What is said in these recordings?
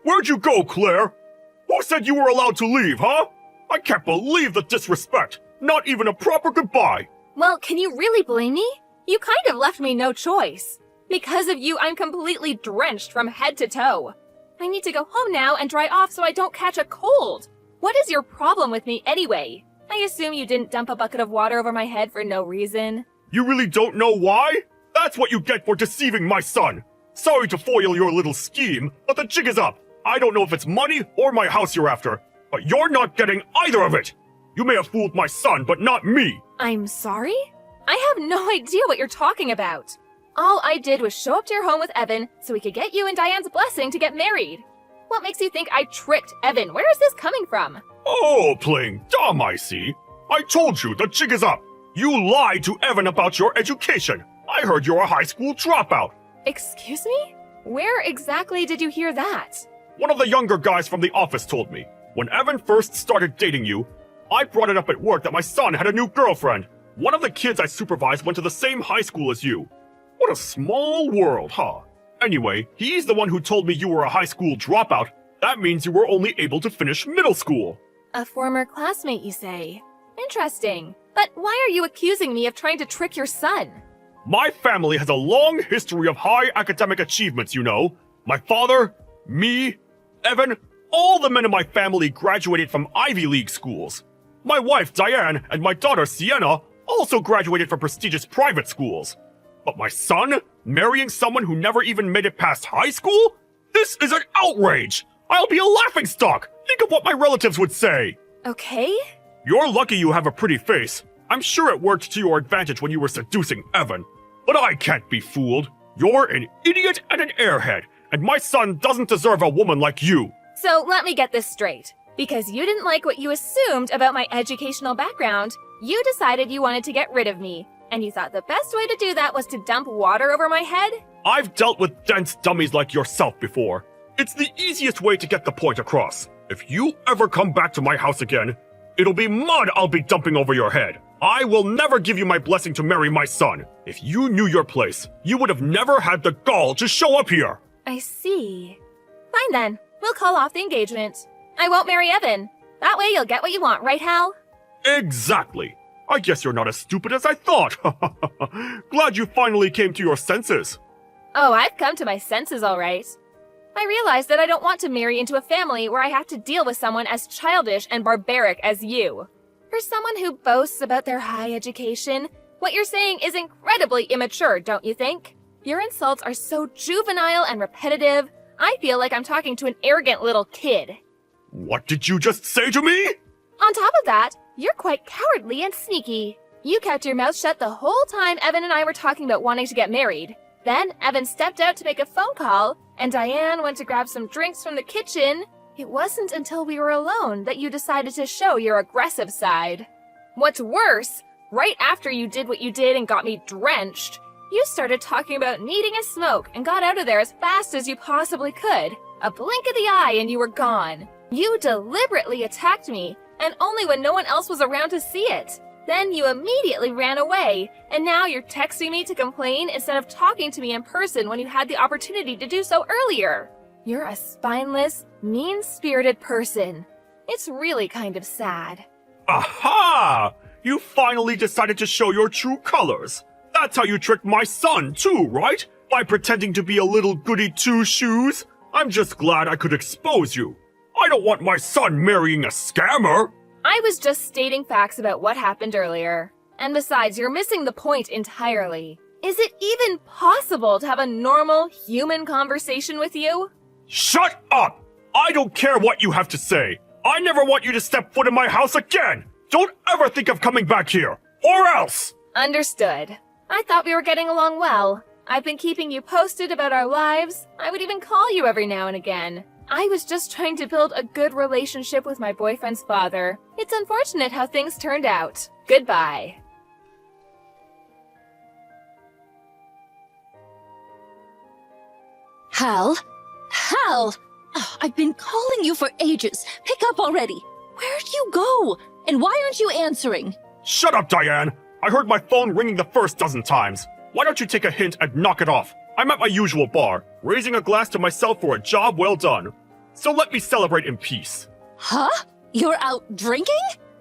Where'd you go, Claire? Who said you were allowed to leave, huh? I can't believe the disrespect. Not even a proper goodbye. Well, can you really blame me? You kind of left me no choice. Because of you, I'm completely drenched from head to toe. I need to go home now and dry off so I don't catch a cold. What is your problem with me anyway? I assume you didn't dump a bucket of water over my head for no reason. You really don't know why? That's what you get for deceiving my son. Sorry to foil your little scheme, but the jig is up. I don't know if it's money or my house you're after, but you're not getting either of it. You may have fooled my son, but not me. I'm sorry? I have no idea what you're talking about. All I did was show up to your home with Evan so we could get you and Diane's blessing to get married. What makes you think I tricked Evan? Where is this coming from? Oh, playing dumb, I see. I told you, the jig is up. You lied to Evan about your education. I heard you're a high school dropout. Excuse me? Where exactly did you hear that? One of the younger guys from the office told me. When Evan first started dating you, I brought it up at work that my son had a new girlfriend. One of the kids I supervised went to the same high school as you. What a small world, huh? Anyway, he's the one who told me you were a high school dropout. That means you were only able to finish middle school. A former classmate, you say? Interesting. But why are you accusing me of trying to trick your son? My family has a long history of high academic achievements, you know. My father, me, Evan, all the men in my family graduated from Ivy League schools. My wife, Diane, and my daughter, Sienna, also graduated from prestigious private schools. But my son, marrying someone who never even made it past high school? This is an outrage! I'll be a laughingstock! Think of what my relatives would say! Okay. You're lucky you have a pretty face. I'm sure it worked to your advantage when you were seducing Evan. But I can't be fooled. You're an idiot and an airhead, and my son doesn't deserve a woman like you. So let me get this straight. Because you didn't like what you assumed about my educational background, you decided you wanted to get rid of me. And you thought the best way to do that was to dump water over my head? I've dealt with dense dummies like yourself before. It's the easiest way to get the point across. If you ever come back to my house again, it'll be mud I'll be dumping over your head. I will never give you my blessing to marry my son. If you knew your place, you would have never had the gall to show up here. I see. Fine then. We'll call off the engagement. I won't marry Evan. That way you'll get what you want, right, Hal? Exactly. I guess you're not as stupid as I thought. Glad you finally came to your senses. Oh, I've come to my senses all right. I realize that I don't want to marry into a family where I have to deal with someone as childish and barbaric as you. For someone who boasts about their high education, what you're saying is incredibly immature, don't you think? Your insults are so juvenile and repetitive, I feel like I'm talking to an arrogant little kid. What did you just say to me? On top of that, you're quite cowardly and sneaky. You kept your mouth shut the whole time Evan and I were talking about wanting to get married. Then Evan stepped out to make a phone call, and Diane went to grab some drinks from the kitchen. It wasn't until we were alone that you decided to show your aggressive side. What's worse, right after you did what you did and got me drenched, you started talking about needing a smoke and got out of there as fast as you possibly could. A blink of the eye and you were gone. You deliberately attacked me, and only when no one else was around to see it. Then you immediately ran away, and now you're texting me to complain instead of talking to me in person when you had the opportunity to do so earlier. You're a spineless, mean-spirited person. It's really kind of sad. Aha! You finally decided to show your true colors. That's how you tricked my son, too, right? By pretending to be a little goody two-shoes. I'm just glad I could expose you. I don't want my son marrying a scammer. I was just stating facts about what happened earlier. And besides, you're missing the point entirely. Is it even possible to have a normal, human conversation with you? Shut up! I don't care what you have to say. I never want you to step foot in my house again. Don't ever think of coming back here. Or else! Understood. I thought we were getting along well. I've been keeping you posted about our lives. I would even call you every now and again. I was just trying to build a good relationship with my boyfriend's father. It's unfortunate how things turned out. Goodbye. Hal? Hal! Oh, I've been calling you for ages. Pick up already. Where'd you go? And why aren't you answering? Shut up, Diane! I heard my phone ringing the first dozen times. Why don't you take a hint and knock it off? I'm at my usual bar, raising a glass to myself for a job well done. so let me celebrate in peace. Huh? You're out drinking?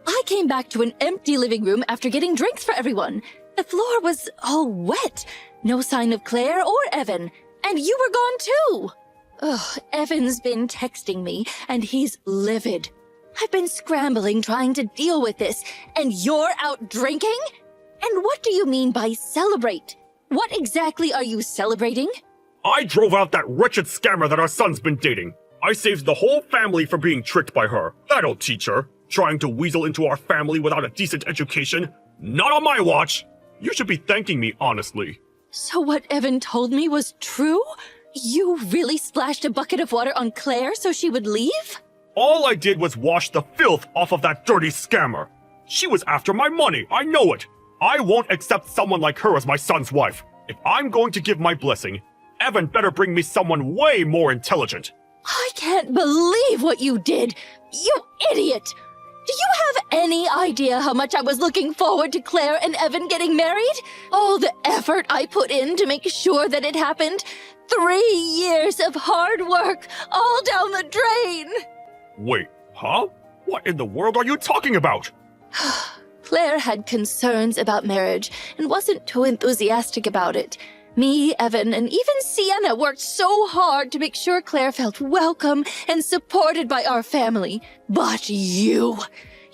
I came back to an empty living room after getting drinks for everyone. The floor was all wet. No sign of Claire or Evan. And you were gone too. Ugh, Evan's been texting me, and he's livid. I've been scrambling trying to deal with this, and you're out drinking? And what do you mean by celebrate? What exactly are you celebrating? I drove out that wretched scammer that our son's been dating. I saved the whole family from being tricked by her. That'll teach her. Trying to weasel into our family without a decent education. Not on my watch. You should be thanking me, honestly. So what Evan told me was true? You really splashed a bucket of water on Claire so she would leave? All I did was wash the filth off of that dirty scammer. She was after my money, I know it. I won't accept someone like her as my son's wife. If I'm going to give my blessing, Evan better bring me someone way more intelligent. I can't believe what you did! You idiot! Do you have any idea how much I was looking forward to Claire and Evan getting married? All the effort I put in to make sure that it happened. 3 years of hard work, all down the drain! Wait, huh? What in the world are you talking about? Claire had concerns about marriage and wasn't too enthusiastic about it. Me, Evan, and even Sienna worked so hard to make sure Claire felt welcome and supported by our family. But you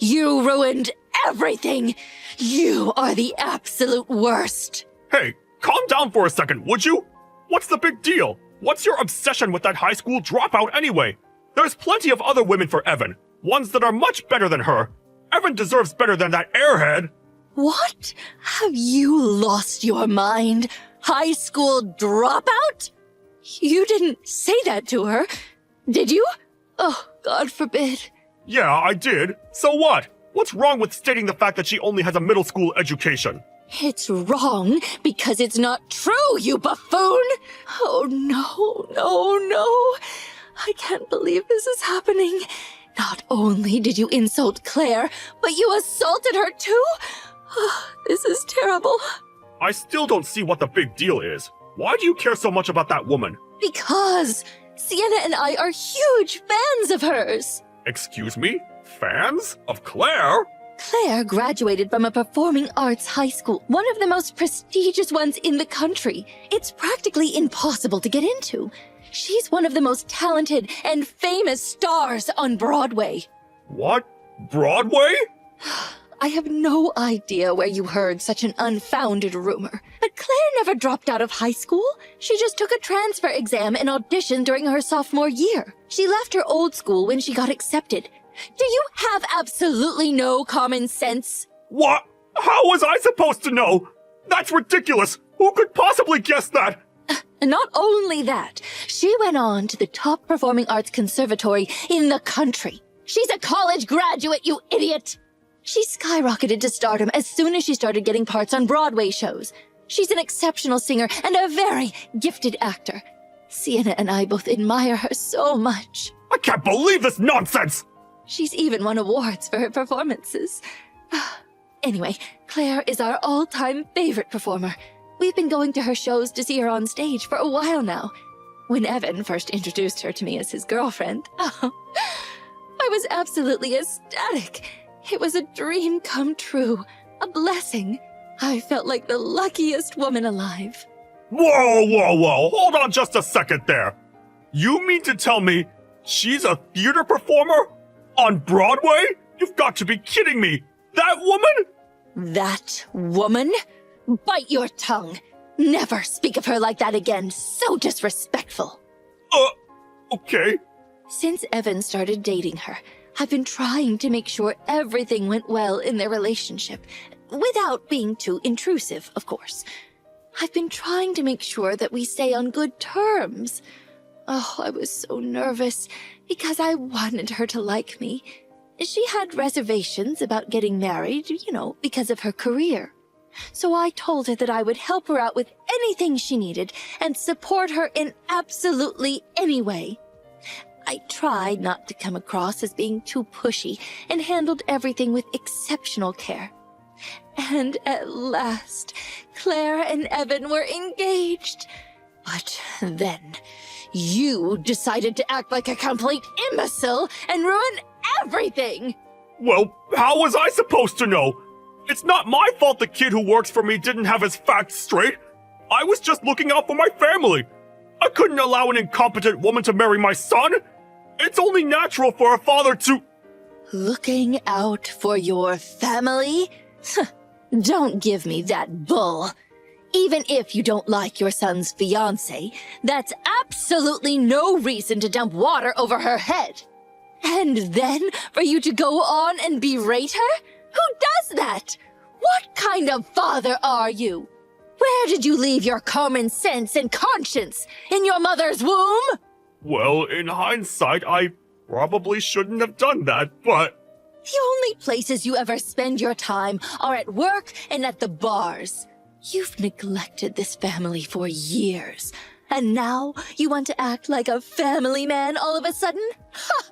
ruined everything. You are the absolute worst. Hey, calm down for a second, would you? What's the big deal? What's your obsession with that high school dropout anyway? There's plenty of other women for Evan, ones that are much better than her. Evan deserves better than that airhead. What? Have you lost your mind? High school dropout? You didn't say that to her, did you? Oh, God forbid. Yeah, I did. So what? What's wrong with stating the fact that she only has a middle school education? It's wrong because it's not true, you buffoon! Oh, no. I can't believe this is happening. Not only did you insult Claire, but you assaulted her too? This is terrible. I still don't see what the big deal is. Why do you care so much about that woman? Because Sienna and I are huge fans of hers. Excuse me? Fans? Of Claire? Claire graduated from a performing arts high school, one of the most prestigious ones in the country. It's practically impossible to get into. She's one of the most talented and famous stars on Broadway. What? Broadway? I have no idea where you heard such an unfounded rumor. But Claire never dropped out of high school. She just took a transfer exam and auditioned during her sophomore year. She left her old school when she got accepted. Do you have absolutely no common sense? What? How was I supposed to know? That's ridiculous! Who could possibly guess that? And not only that, she went on to the top performing arts conservatory in the country. She's a college graduate, you idiot! She skyrocketed to stardom as soon as she started getting parts on Broadway shows. She's an exceptional singer and a very gifted actor. Sienna and I both admire her so much. I can't believe this nonsense! She's even won awards for her performances. Anyway, Claire is our all-time favorite performer. We've been going to her shows to see her on stage for a while now. When Evan first introduced her to me as his girlfriend, I was absolutely ecstatic. It was a dream come true, a blessing. I felt like the luckiest woman alive. Whoa! Hold on just a second there. You mean to tell me she's a theater performer? On Broadway? You've got to be kidding me! That woman? That woman? Bite your tongue. Never speak of her like that again. So disrespectful. Okay. Since Evan started dating her, I've been trying to make sure everything went well in their relationship, without being too intrusive, of course. I've been trying to make sure that we stay on good terms. Oh, I was so nervous because I wanted her to like me. She had reservations about getting married, because of her career. So I told her that I would help her out with anything she needed and support her in absolutely any way. I tried not to come across as being too pushy and handled everything with exceptional care. And at last, Claire and Evan were engaged. But then, You decided to act like a complete imbecile and ruin everything! Well, how was I supposed to know? It's not my fault the kid who works for me didn't have his facts straight. I was just looking out for my family. I couldn't allow an incompetent woman to marry my son. It's only natural for a father to... Looking out for your family? Don't give me that bull. Even if you don't like your son's fiancé, that's absolutely no reason to dump water over her head. And then for you to go on and berate her? Who does that? What kind of father are you? Where did you leave your common sense and conscience? In your mother's womb? Well, in hindsight, I probably shouldn't have done that, but... The only places you ever spend your time are at work and at the bars. You've neglected this family for years, and now you want to act like a family man all of a sudden? Ha!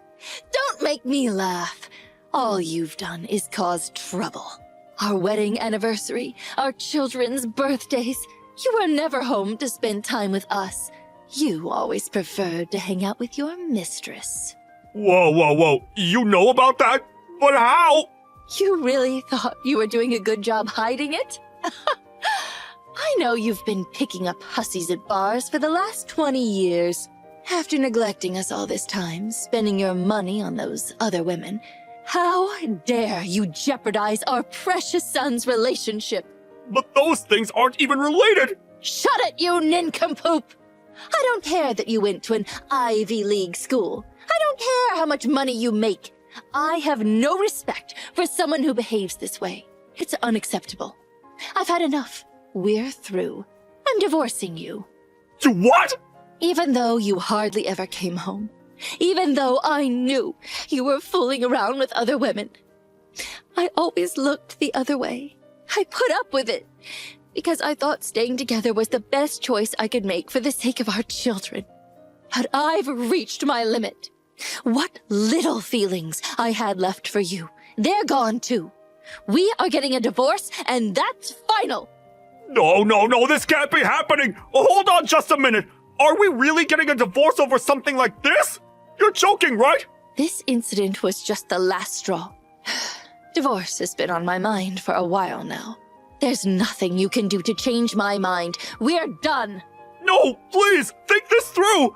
Don't make me laugh. All you've done is cause trouble. Our wedding anniversary, our children's birthdays. You were never home to spend time with us. You always preferred to hang out with your mistress. Whoa. You know about that? But how? You really thought you were doing a good job hiding it? I know you've been picking up hussies at bars for the last 20 years. After neglecting us all this time, spending your money on those other women, how dare you jeopardize our precious son's relationship? But those things aren't even related. Shut it, you nincompoop! I don't care that you went to an Ivy League school. I don't care how much money you make. I have no respect for someone who behaves this way. It's unacceptable. I've had enough. We're through. I'm divorcing you. To what? Even though you hardly ever came home. Even though I knew you were fooling around with other women. I always looked the other way. I put up with it. Because I thought staying together was the best choice I could make for the sake of our children. But I've reached my limit. What little feelings I had left for you, they're gone too. We are getting a divorce, and that's final. No, this can't be happening. Oh, hold on just a minute. Are we really getting a divorce over something like this? You're joking, right? This incident was just the last straw. Divorce has been on my mind for a while now. There's nothing you can do to change my mind. We're done. No, please, think this through.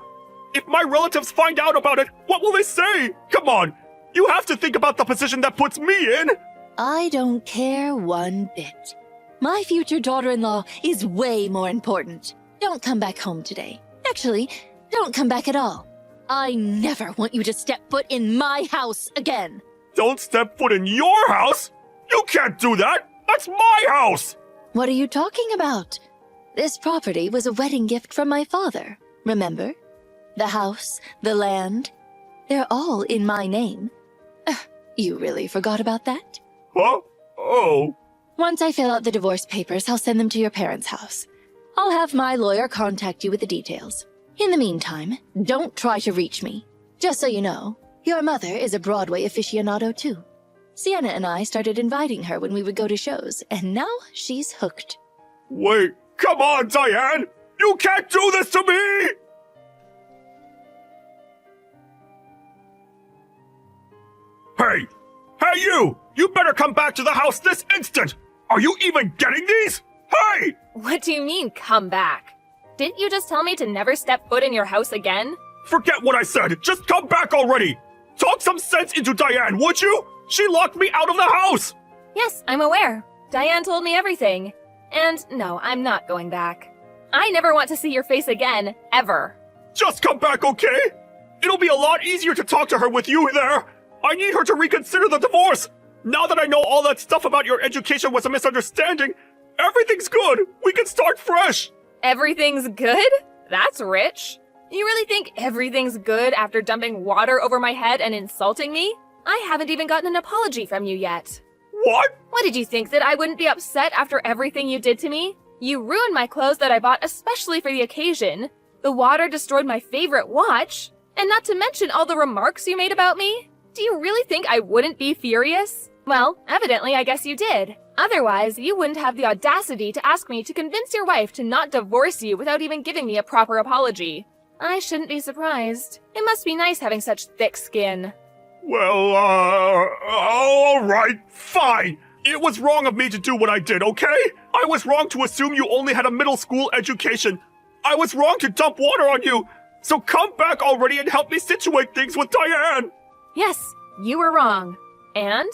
If my relatives find out about it, what will they say? Come on, you have to think about the position that puts me in. I don't care one bit. My future daughter-in-law is way more important. Don't come back home today. Actually, don't come back at all. I never want you to step foot in my house again. Don't step foot in your house? You can't do that. That's my house. What are you talking about? This property was a wedding gift from my father, remember? The house, the land, they're all in my name. You really forgot about that? Huh? Oh. Once I fill out the divorce papers, I'll send them to your parents' house. I'll have my lawyer contact you with the details. In the meantime, don't try to reach me. Just so you know, your mother is a Broadway aficionado too. Sienna and I started inviting her when we would go to shows, and now she's hooked. Wait, come on, Diane! You can't do this to me! Hey! Hey, you! You better come back to the house this instant! Are you even getting these? Hey! What do you mean, come back? Didn't you just tell me to never step foot in your house again? Forget what I said! Just come back already! Talk some sense into Diane, would you? She locked me out of the house! Yes, I'm aware. Diane told me everything. And no, I'm not going back. I never want to see your face again, ever. Just come back, okay? It'll be a lot easier to talk to her with you there. I need her to reconsider the divorce. Now that I know all that stuff about your education was a misunderstanding, everything's good. We can start fresh. Everything's good? That's rich. You really think everything's good after dumping water over my head and insulting me? I haven't even gotten an apology from you yet. What? What did you think, that I wouldn't be upset after everything you did to me? You ruined my clothes that I bought especially for the occasion. The water destroyed my favorite watch. And not to mention all the remarks you made about me. Do you really think I wouldn't be furious? Well, evidently I guess you did. Otherwise, you wouldn't have the audacity to ask me to convince your wife to not divorce you without even giving me a proper apology. I shouldn't be surprised. It must be nice having such thick skin. Well, alright, fine. It was wrong of me to do what I did, okay? I was wrong to assume you only had a middle school education. I was wrong to dump water on you. So come back already and help me situate things with Diane. Yes, you were wrong. And?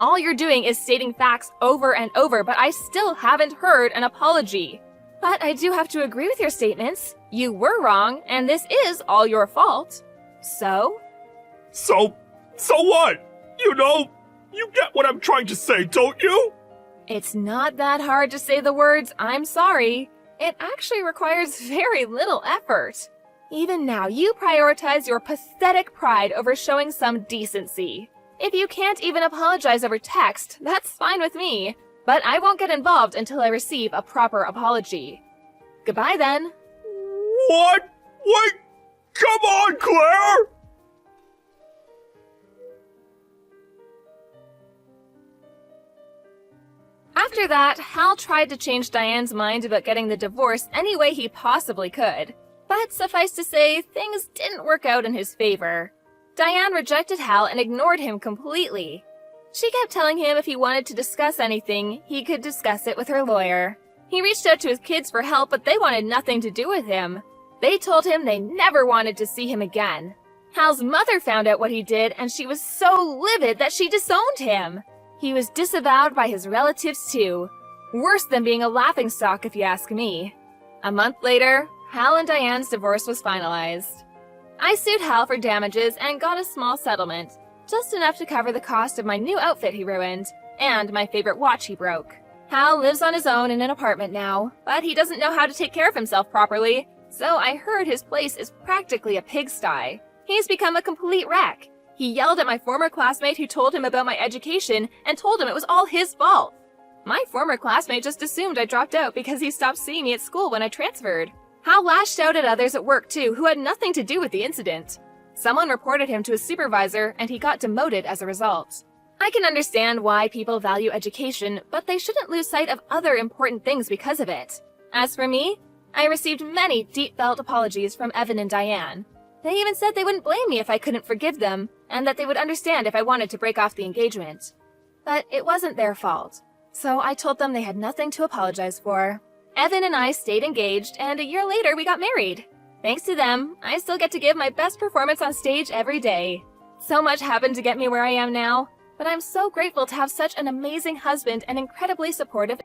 All you're doing is stating facts over and over, but I still haven't heard an apology. But I do have to agree with your statements. You were wrong, and this is all your fault. So? So what? You know, you get what I'm trying to say, don't you? It's not that hard to say the words, "I'm sorry." It actually requires very little effort. Even now, you prioritize your pathetic pride over showing some decency. If you can't even apologize over text, that's fine with me. But I won't get involved until I receive a proper apology. Goodbye then. What? Wait! Come on, Claire! After that, Hal tried to change Diane's mind about getting the divorce any way he possibly could. But suffice to say, things didn't work out in his favor. Diane rejected Hal and ignored him completely. She kept telling him if he wanted to discuss anything, he could discuss it with her lawyer. He reached out to his kids for help, but they wanted nothing to do with him. They told him they never wanted to see him again. Hal's mother found out what he did, and she was so livid that she disowned him. He was disavowed by his relatives too. Worse than being a laughingstock, if you ask me. A month later, Hal and Diane's divorce was finalized. I sued Hal for damages and got a small settlement, just enough to cover the cost of my new outfit he ruined, and my favorite watch he broke. Hal lives on his own in an apartment now, but he doesn't know how to take care of himself properly, so I heard his place is practically a pigsty. He's become a complete wreck. He yelled at my former classmate who told him about my education and told him it was all his fault. My former classmate just assumed I dropped out because he stopped seeing me at school when I transferred. Hal lashed out at others at work too who had nothing to do with the incident. Someone reported him to his supervisor and he got demoted as a result. I can understand why people value education, but they shouldn't lose sight of other important things because of it. As for me, I received many deep-felt apologies from Evan and Diane. They even said they wouldn't blame me if I couldn't forgive them, and that they would understand if I wanted to break off the engagement. But it wasn't their fault, so I told them they had nothing to apologize for. Evan and I stayed engaged, and a year later we got married. Thanks to them, I still get to give my best performance on stage every day. So much happened to get me where I am now, but I'm so grateful to have such an amazing husband and incredibly supportive